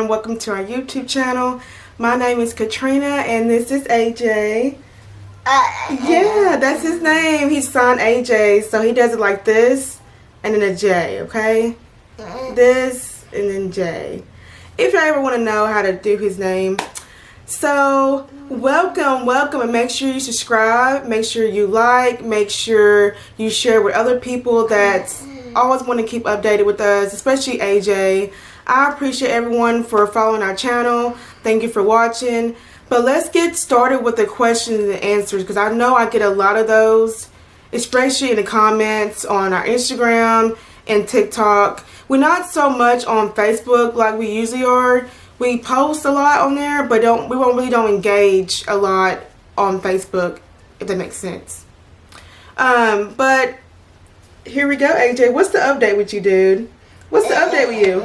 everyone. Welcome to our YouTube channel. My name is Katrina and this is AJ. Yeah, that's his name. He's signed AJ, so he does it like this and then a J, okay? This and then J. If you ever want to know how to do his name. So, welcome, and make sure you subscribe, make sure you like, make sure you share with other people that always want to keep updated with us, especially AJ. I appreciate everyone for following our channel. Thank you for watching. But let's get started with the questions and answers, because I know I get a lot of those, especially in the comments on our Instagram and TikTok. We're not so much on Facebook like we usually are. We post a lot on there, but we really don't engage a lot on Facebook, if that makes sense. But here we go, AJ. What's the update with you, dude? What's the update with you?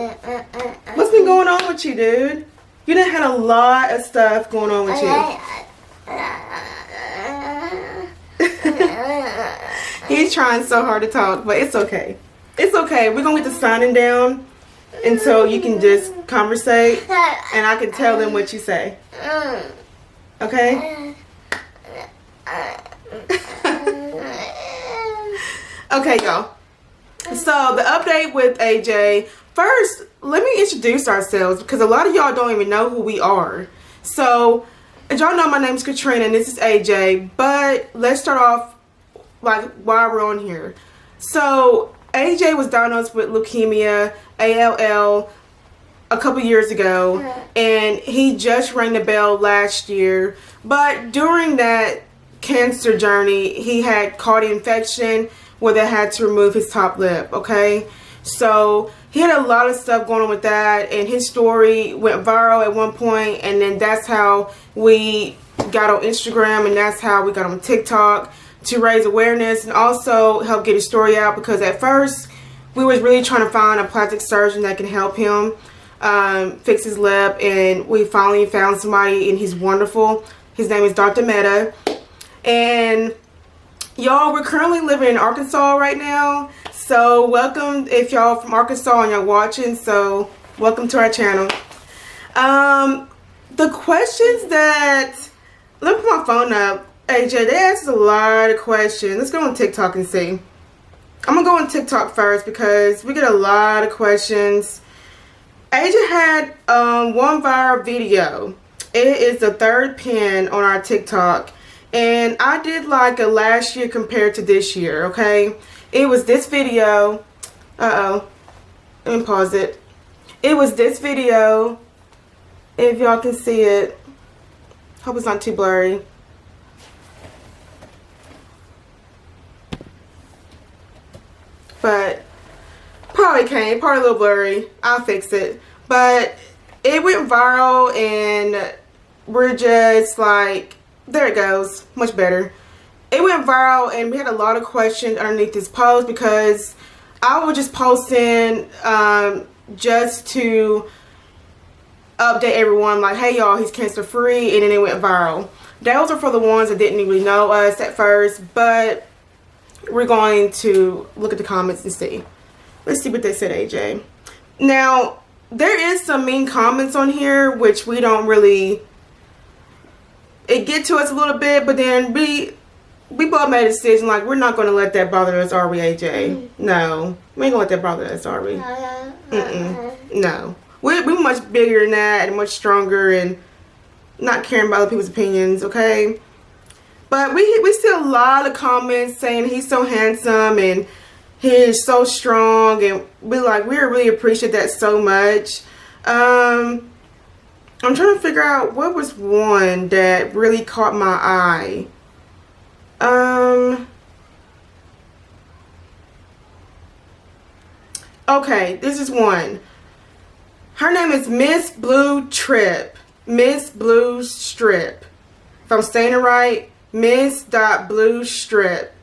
What's been going on with you, dude? You done had a lot of stuff going on with you. He's trying so hard to talk, but it's okay. It's okay. We're going to get the signing down until you can just conversate and I can tell them what you say. Okay? Okay, y'all. So, the update with AJ. First, let me introduce ourselves because a lot of y'all don't even know who we are. So, as y'all know, my name is Katrina and this is AJ. But let's start off like while we're on here. So, AJ was diagnosed with leukemia, ALL, a couple years ago, and he just rang the bell last year. But during that cancer journey, he had caught an infection where they had to remove his top lip, okay? So he had a lot of stuff going on with that, and his story went viral at one point, and then that's how we got on Instagram, and that's how we got on TikTok to raise awareness and also help get his story out, because at first we was really trying to find a plastic surgeon that can help him fix his lip, and we finally found somebody, and he's wonderful. His name is Dr. Mehta, and y'all, we're currently living in Arkansas right now, so welcome if y'all from Arkansas and y'all watching, so welcome to our channel. The questions that, let me put my phone up. AJ, they asked a lot of questions. Let's go on TikTok and see. I'm going to go on TikTok first because we get a lot of questions. AJ had one viral video. It is the third pin on our TikTok. And I did like a last year compared to this year, okay? It was this video. Uh-oh. Let me pause it. It was this video. If y'all can see it. Hope it's not too blurry. But probably can't. Probably a little blurry. I'll fix it. But it went viral and we're just like, there it goes. Much better. It went viral and we had a lot of questions underneath this post because I was just posting just to update everyone like, hey y'all, he's cancer free, and then it went viral. Those are for the ones that didn't really know us at first, but we're going to look at the comments and see. Let's see what they said, AJ. Now, there is some mean comments on here, which we don't really, it get to us a little bit, but then we both made a decision, like, we're not going to let that bother us, are we, AJ? No. We ain't going to let that bother us, are we? No. We're much bigger than that and much stronger and not caring about other people's opinions, okay? But we see a lot of comments saying he's so handsome and he is so strong, and we really appreciate that so much. I'm trying to figure out what was one that really caught my eye. Okay, this is one. Her name is Miss Blue Trip. Miss Blue Strip. If I'm saying it right, Miss.Blue Strip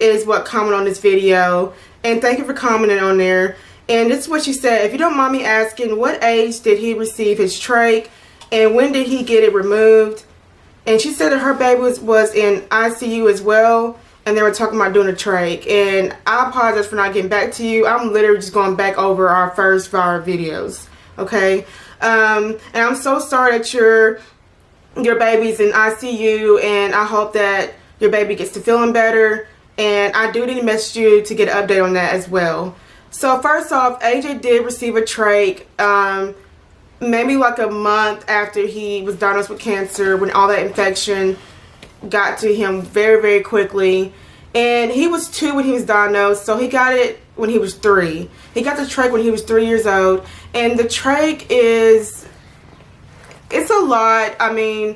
is what commented on this video. And thank you for commenting on there. And this is what she said. If you don't mind me asking, what age did he receive his trach? And when did he get it removed? And she said that her baby was in ICU as well. And they were talking about doing a trach. And I apologize for not getting back to you. I'm literally just going back over our first viral videos. okay? And I'm so sorry that your baby's in ICU, and I hope that your baby gets to feeling better. And I do need to message you to get an update on that as well. So first off, AJ did receive a trach maybe like a month after he was diagnosed with cancer, when all that infection got to him very, very quickly. And he was 2 when he was diagnosed, so he got it when he was 3. He got the trach when he was 3 years old. And the trach it's a lot. I mean,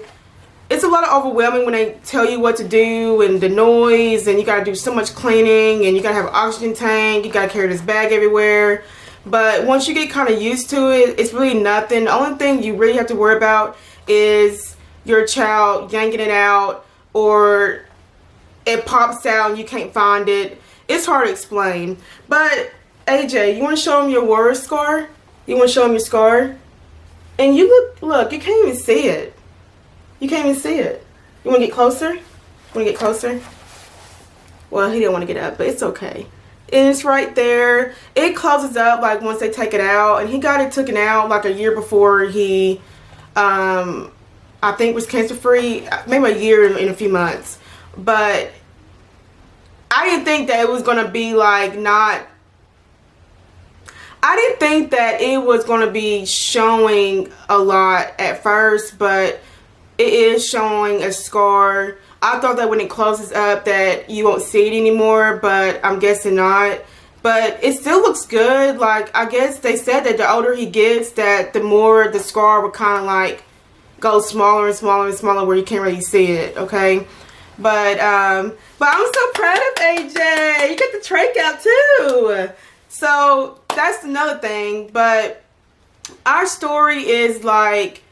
it's a lot of overwhelming when they tell you what to do, and the noise, and you got to do so much cleaning, and you got to have an oxygen tank, you got to carry this bag everywhere. But once you get kind of used to it, it's really nothing. The only thing you really have to worry about is your child yanking it out, or it pops out and you can't find it. It's hard to explain. But AJ, you want to show him your war scar? You want to show him your scar? And you look, you can't even see it. You can't even see it. You want to get closer? You want to get closer? Well, he didn't want to get up, but it's okay. And it's right there. It closes up like once they take it out. And he got it taken out like a year before he, I think, was cancer free. Maybe a year in a few months. But I didn't think that it was going to be like not... I didn't think that it was going to be showing a lot at first, but it is showing a scar. I thought that when it closes up that you won't see it anymore, but I'm guessing not. But it still looks good. Like, I guess they said that the older he gets, that the more the scar would kind of like go smaller and smaller and smaller, where you can't really see it, okay? But I'm so proud of AJ. You got the trach out too. So that's another thing. But our story is like,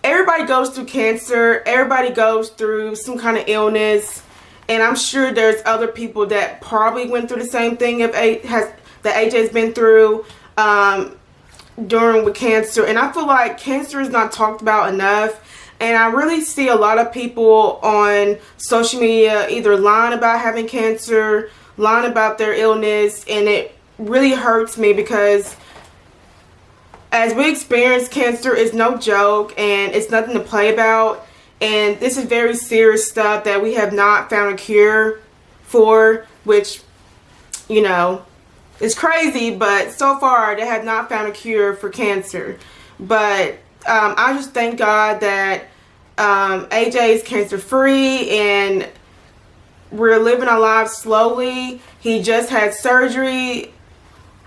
everybody goes through cancer. Everybody goes through some kind of illness. And I'm sure there's other people that probably went through the same thing that AJ's been through during with cancer. And I feel like cancer is not talked about enough. And I really see a lot of people on social media either lying about having cancer, lying about their illness, and it really hurts me because as we experience, cancer is no joke and it's nothing to play about. And this is very serious stuff that we have not found a cure for, which, you know, is crazy, but so far they have not found a cure for cancer. But I just thank God that AJ is cancer free and we're living our lives slowly. He just had surgery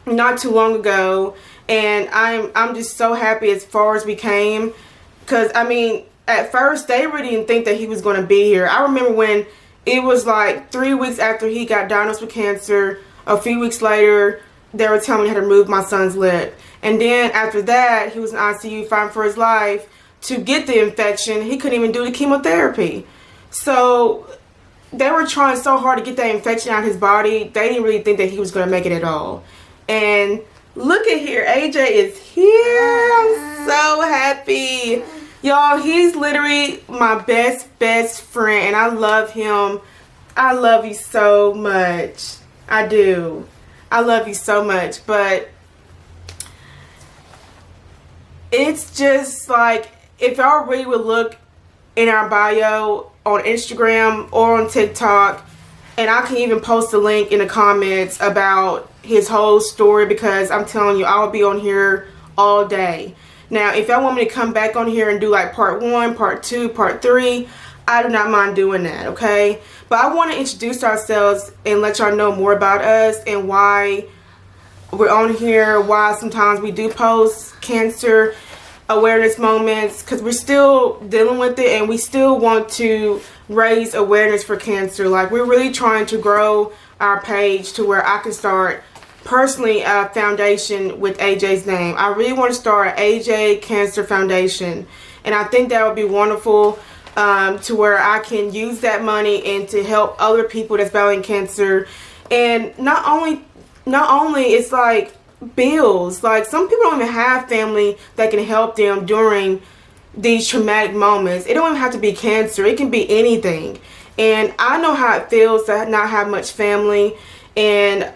not too long ago, and I'm just so happy as far as we came, because I mean, at first they really didn't think that he was going to be here. I remember when it was like 3 weeks after he got diagnosed with cancer, a few weeks later they were telling me how to remove my son's lip, and then after that he was in ICU fighting for his life to get the infection. He couldn't even do the chemotherapy. So they were trying so hard to get that infection out of his body. They didn't really think that he was going to make it at all. And look at here, AJ is here. I'm so happy. Y'all, he's literally my best friend, and I love him. I love you so much. I do. I love you so much. But it's just like, if y'all really would look in our bio on Instagram or on TikTok, and I can even post a link in the comments about his whole story, because I'm telling you, I'll be on here all day. Now, if y'all want me to come back on here and do like part 1, part 2, part 3, I do not mind doing that, okay? But I want to introduce ourselves and let y'all know more about us and why we're on here, why sometimes we do post cancer awareness moments, because we're still dealing with it and we still want to raise awareness for cancer. Like, we're really trying to grow our page to where I can start personally a foundation with AJ's name. I really want to start an AJ Cancer Foundation, and I think that would be wonderful, to where I can use that money and to help other people that's battling cancer. And not only it's like bills, like some people don't even have family that can help them during these traumatic moments. It don't even have to be cancer, it can be anything. And I know how it feels to not have much family, and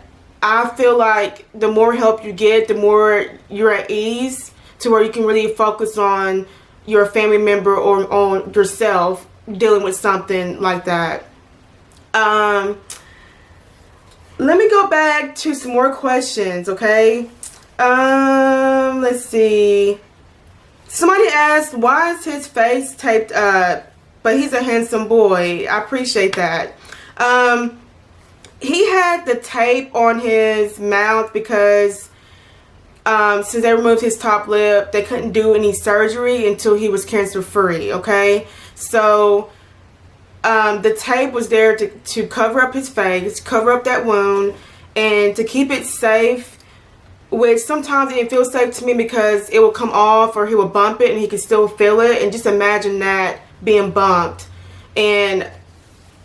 I feel like the more help you get, the more you're at ease to where you can really focus on your family member or on yourself dealing with something like that. Let me go back to some more questions, okay? Let's see. Somebody asked, why is his face taped up? But he's a handsome boy. I appreciate that. He had the tape on his mouth because since they removed his top lip, they couldn't do any surgery until he was cancer free, okay? So the tape was there to cover up his face, cover up that wound, and to keep it safe, which sometimes it didn't feel safe to me because it would come off or he would bump it and he could still feel it. And just imagine that being bumped.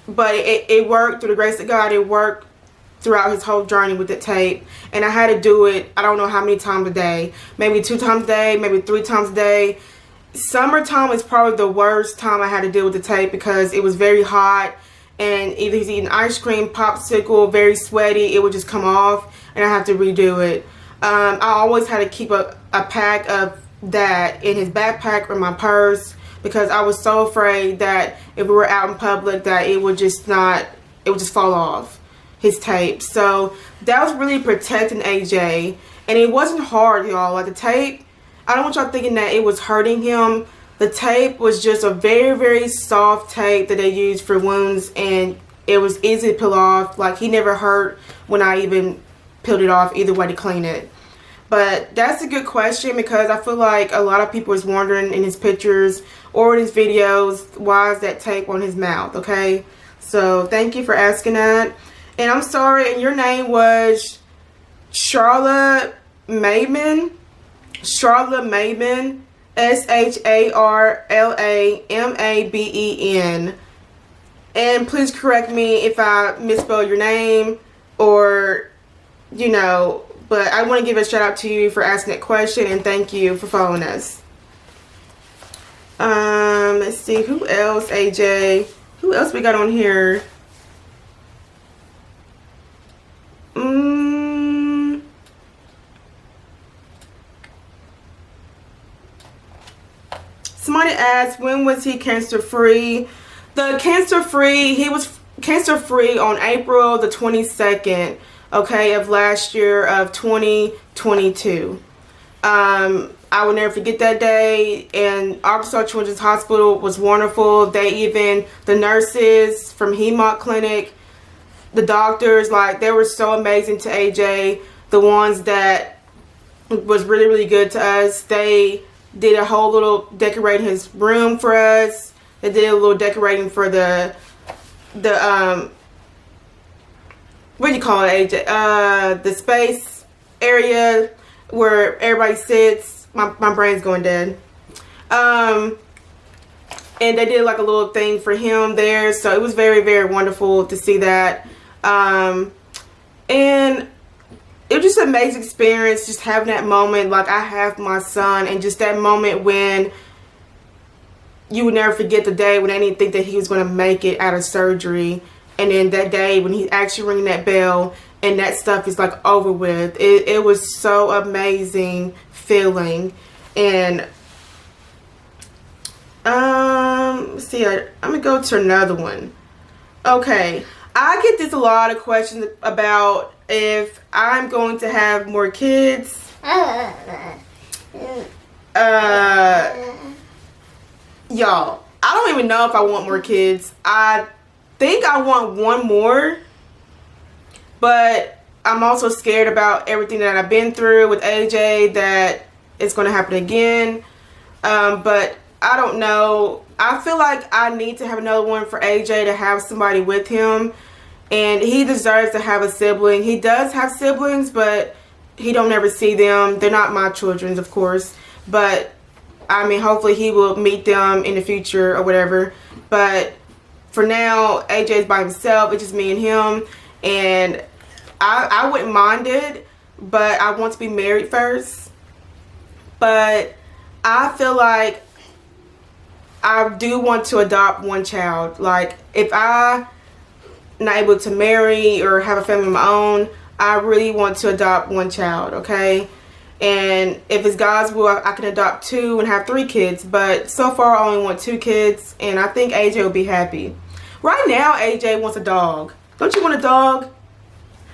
But it worked through the grace of God. It worked throughout his whole journey with the tape. And I had to do it, I don't know how many times a day. Maybe 2 times a day, maybe 3 times a day. Summertime is probably the worst time I had to deal with the tape because it was very hot. And either he's eating ice cream, popsicle, very sweaty, it would just come off and I have to redo it. I always had to keep a pack of that in his backpack or my purse because I was so afraid that if we were out in public that it would just fall off, his tape. So that was really protecting AJ. And it wasn't hard, y'all. Like the tape, I don't want y'all thinking that it was hurting him. The tape was just a very, very soft tape that they used for wounds, and it was easy to peel off. Like he never hurt when I even peeled it off either way to clean it. But that's a good question because I feel like a lot of people is wondering in his pictures or in his videos, why is that tape on his mouth, okay? So thank you for asking that. And I'm sorry, and your name was Charlotte Maben. Charlotte Maben. SHARLAMABEN. And please correct me if I misspell your name or, you know, but I want to give a shout out to you for asking that question and thank you for following us. Let's see, who else, AJ? Who else we got on here? Somebody asked, when was he cancer free? He was cancer free on April the 22nd, okay, of last year of 2022. I will never forget that day. And Arkansas Children's Hospital was wonderful. The nurses from Hemot Clinic, the doctors, like, they were so amazing to AJ. The ones that was really, really good to us. They did a whole little decorating his room for us. They did a little decorating for the what do you call it, AJ? The space area where everybody sits. My brain's going dead. And they did like a little thing for him there. So it was very, very wonderful to see that. And it was just an amazing experience, just having that moment like I have my son, and just that moment when you would never forget the day when they didn't think that he was going to make it out of surgery, and then that day when he actually ringing that bell and that stuff is like over with. It was so amazing feeling. And let's see, I'm gonna go to another one. Okay, I get this a lot of questions about if I'm going to have more kids. Y'all, I don't even know if I want more kids. I think I want one more, but I'm also scared about everything that I've been through with AJ, that it's going to happen again. But I don't know. I feel like I need to have another one for AJ, to have somebody with him. And he deserves to have a sibling. He does have siblings, but he don't ever see them. They're not my children, of course. But, I mean, hopefully he will meet them in the future or whatever. But for now, AJ's by himself. It's just me and him. And I wouldn't mind it, but I want to be married first. But I feel like I do want to adopt one child. Like, if I'm not able to marry or have a family of my own, I really want to adopt one child, okay? And if it's God's will, I can adopt 2 and have 3 kids. But so far, I only want 2 kids, and I think AJ will be happy. Right now, AJ wants a dog. Don't you want a dog?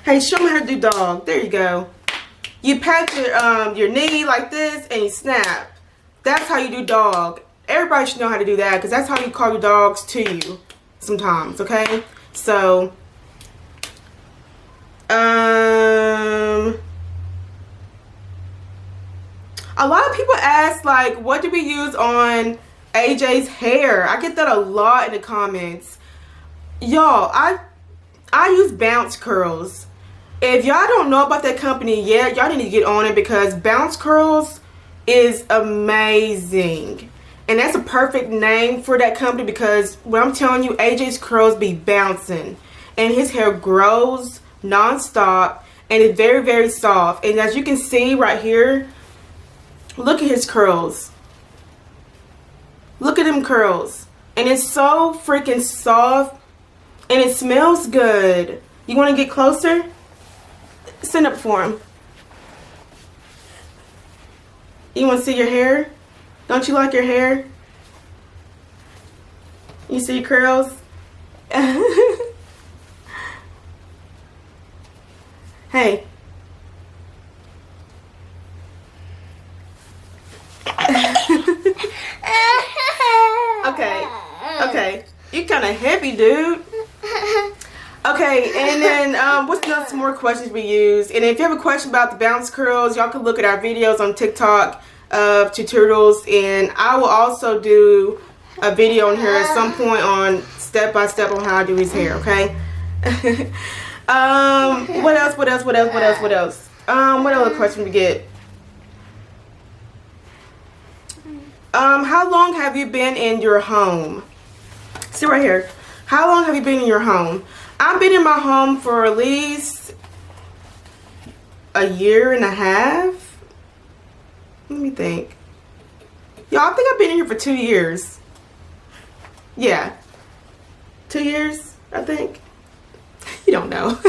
Hey, show me how to do dog. There you go. You pat your knee like this, and you snap. That's how you do dog. Everybody should know how to do that, because that's how you call your dogs to you sometimes, okay? So, a lot of people ask, like, what do we use on AJ's hair? I get that a lot in the comments. Y'all, I use Bounce Curls. If y'all don't know about that company yet, y'all need to get on it, because Bounce Curls is amazing. And that's a perfect name for that company, because what I'm telling you, AJ's curls be bouncing. And his hair grows non-stop, and it's very, very soft. And as you can see right here, look at his curls. Look at them curls. And it's so freaking soft, and it smells good. You want to get closer? Stand up for him. You want to see your hair? Don't you like your hair? You see your curls? Hey. Okay. You kind of heavy, dude. Okay, and then what's some more questions we use? And if you have a question about the bounce curls, y'all can look at our videos on TikTok of tutorials, and I will also do a video on here at some point on step by step on how I do his hair. Okay. What else? What other question we get? How long have you been in your home? See right here. How long have you been in your home? I've been in my home for at least a year and a half. Let me think. Y'all, I think I've been in here for 2 years. Yeah. 2 years, I think. You don't know.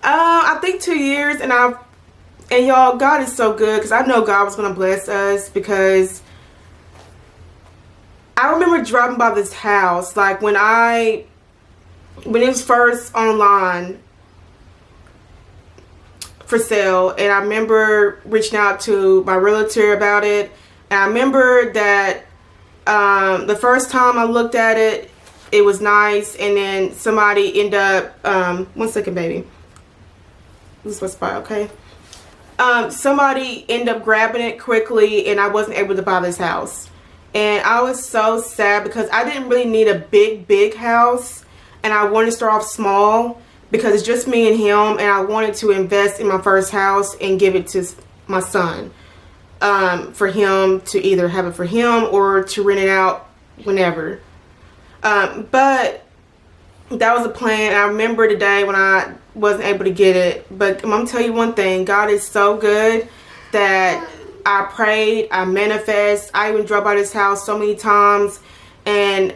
I think 2 years, and y'all, God is so good, because I know God was going to bless us, because I remember driving by this house, like when it was first online for sale, and I remember reaching out to my realtor about it, and I remember that the first time I looked at it, it was nice, and then somebody ended up, one second, baby. This is my spot, okay? Somebody ended up grabbing it quickly, and I wasn't able to buy this house. And I was so sad, because I didn't really need a big house, and I wanted to start off small, because it's just me and him, and I wanted to invest in my first house and give it to my son, for him to either have it for him or to rent it out whenever. But that was a plan. I remember the day when I wasn't able to get it, but I'm gonna tell you one thing, God is so good that I prayed, I manifest. I even drove by this house so many times, and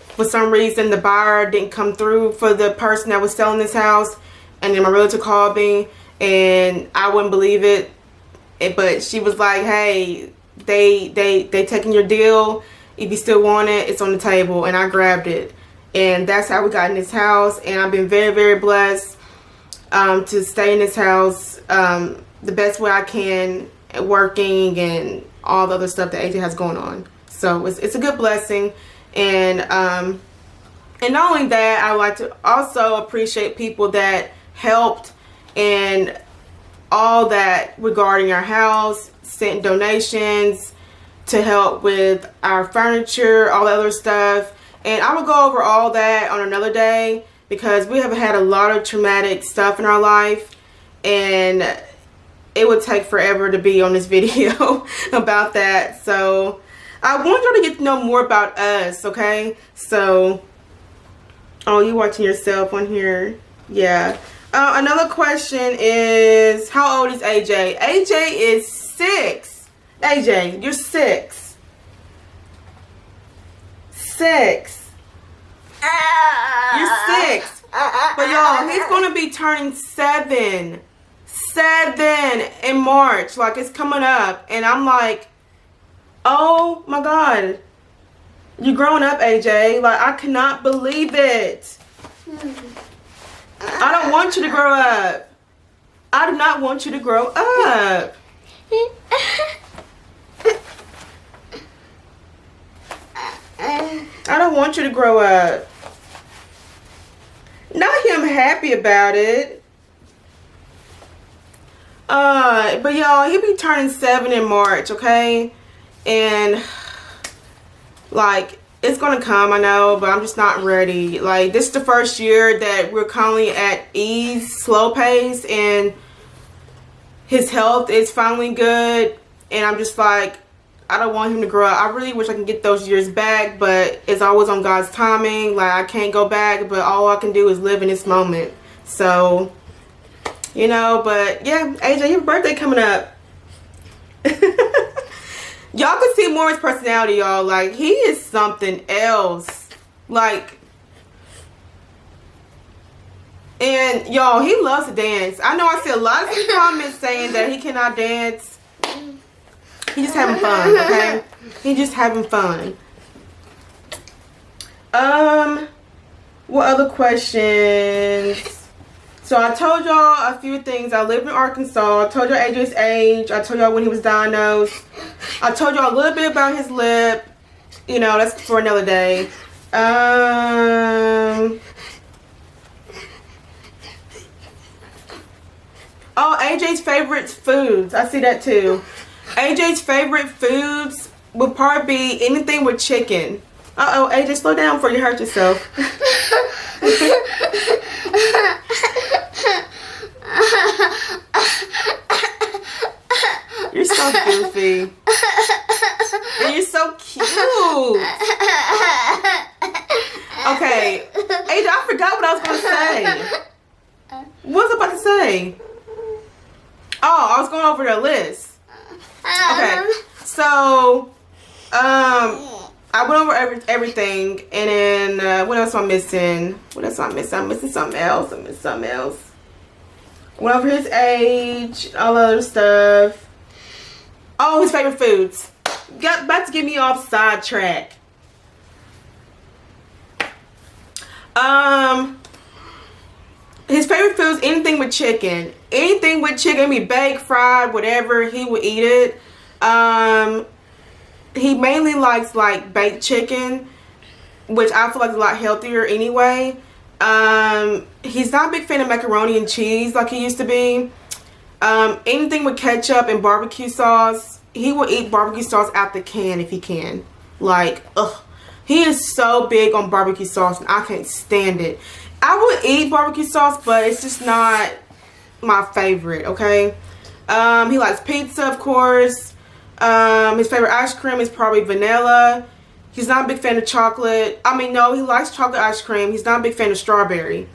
for some reason the buyer didn't come through for the person that was selling this house, and then my realtor called me, and I wouldn't believe it, but she was like, hey, they taking your deal. If you still want it, it's on the table. And I grabbed it, and that's how we got in this house. And I've been very, very blessed to stay in this house the best way I can, working and all the other stuff that AJ has going on. So it's a good blessing. And not only that, I would like to also appreciate people that helped and all that regarding our house, sent donations to help with our furniture, all the other stuff. And I will go over all that on another day, because we have had a lot of traumatic stuff in our life, and it would take forever to be on this video about that. So I want you to get to know more about us, okay? So, oh, you watching yourself on here? Yeah. Another question is, how old is AJ? AJ is 6. AJ, you're 6. 6. You're 6. But y'all, he's gonna be turning 7 in March. Like, it's coming up, and I'm like, oh my God, you're growing up, AJ. Like, I cannot believe it. I don't want you to grow up. I do not want you to grow up. I don't want you to grow up. Not him happy about it. But y'all, he'll be turning 7 in March, okay? And like, it's gonna come, I know, but I'm just not ready. Like, this is the first year that we're currently at ease, slow pace, and his health is finally good. And I'm just like, I don't want him to grow up. I really wish I can get those years back, but it's always on God's timing. Like, I can't go back, but all I can do is live in this moment. So, you know, but yeah, AJ, your birthday coming up. Y'all can see more of his personality, y'all. Like, he is something else. Like, and y'all, he loves to dance. I know I see a lot of comments saying that he cannot dance. He's just having fun, okay? He's just having fun. What other questions? So I told y'all a few things. I live in Arkansas. I told y'all AJ's age. I told y'all when he was diagnosed. I told y'all a little bit about his lip. You know, that's for another day. Oh, AJ's favorite foods. I see that too. AJ's favorite foods would probably be anything with chicken. Uh-oh, AJ, slow down before you hurt yourself. You're so goofy. And you're so cute. Okay, AJ, I forgot what I was going to say. What was I about to say? Oh, I was going over the list. Okay, so, I went over everything, and then, what else am I missing? What else am I missing? I'm missing something else. I'm missing something else. Went over his age, all the other stuff. Oh, his favorite foods. About to get me off sidetrack. His favorite foods, anything with chicken. Anything with chicken, be baked, fried, whatever, he will eat it. He mainly likes like baked chicken, which I feel like is a lot healthier anyway. He's not a big fan of macaroni and cheese like he used to be. Anything with ketchup and barbecue sauce, he will eat barbecue sauce out the can if he can. Like, ugh. He is so big on barbecue sauce and I can't stand it. I would eat barbecue sauce, but it's just not my favorite, okay? He likes pizza, of course. His favorite ice cream is probably vanilla. He's not a big fan of chocolate. I mean, no, he likes chocolate ice cream. He's not a big fan of strawberry.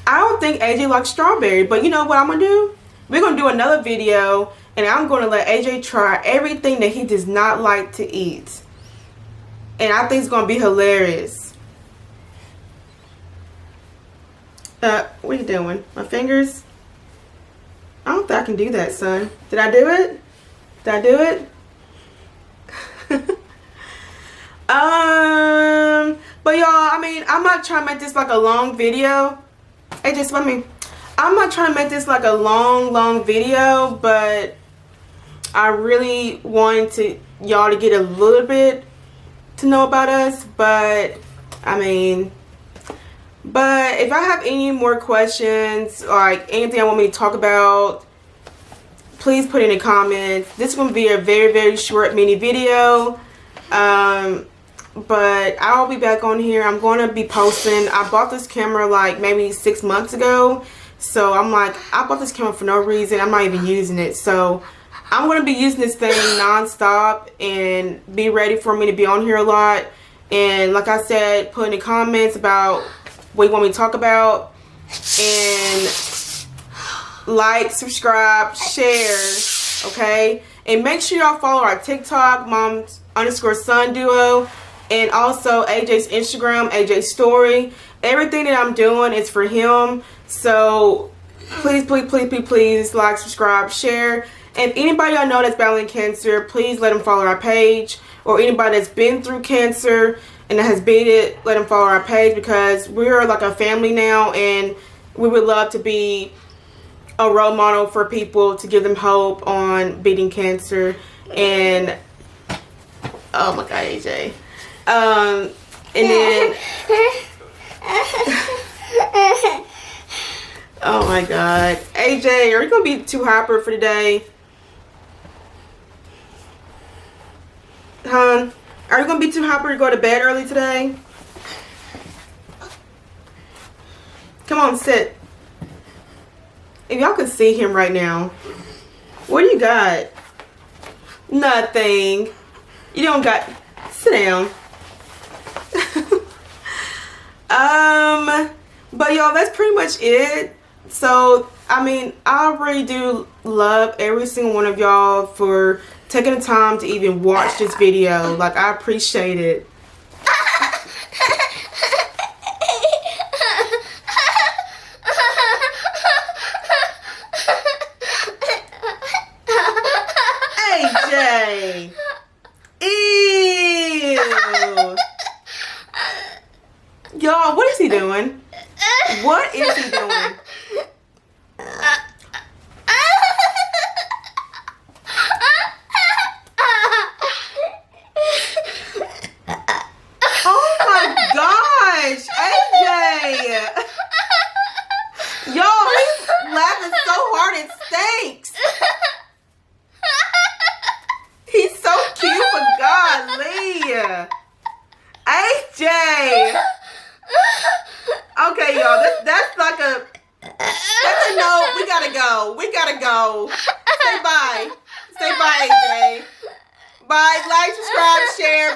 I don't think AJ likes strawberry, but you know what I'm going to do? We're going to do another video, and I'm going to let AJ try everything that he does not like to eat. And I think it's going to be hilarious. What are you doing? My fingers? I don't think I can do that, son. Did I do it? Did I do it? But y'all, I mean, I'm not trying to make this like a long video. Hey, just let me. I'm not trying to make this like a long video, but I really wanted y'all to get a little bit to know about us. But I mean, but if I have any more questions, like anything I want me to talk about, please put in the comments. This is going to be a very short mini video. But I'll be back on here. I'm going to be posting. I bought this camera like maybe 6 months ago. So I'm like, I bought this camera for no reason. I'm not even using it. So I'm going to be using this thing non-stop and be ready for me to be on here a lot. And like I said, put in the comments about what you want me to talk about. And like, subscribe, share, okay? And make sure y'all follow our TikTok, Moms_Son Duo. And also AJ's Instagram, AJ's story. Everything that I'm doing is for him. So please, please, please, please, please like, subscribe, share. And anybody I know that's battling cancer, please let them follow our page. Or anybody that's been through cancer and that has beat it, let them follow our page, because we're like a family now, and we would love to be a role model for people to give them hope on beating cancer. And oh my god, AJ. And then oh my god, AJ, are you gonna be too hyper for today? Hon, are you gonna be too hyper to go to bed early today? Come on, sit. If y'all could see him right now, what do you got? Nothing. You don't got. Sit down. But y'all, that's pretty much it. So, I mean, I really do love every single one of y'all for taking the time to even watch this video. Like, I appreciate it. AJ. Ew. Y'all, what is he doing? What is he doing? Oh my gosh, AJ! Y'all, he's laughing so hard it stinks. He's so cute, but golly. AJ! Okay, y'all, that's like a, that's a no. We gotta go. We gotta go. Say bye. Say bye, AJ. Bye. Like, subscribe, share.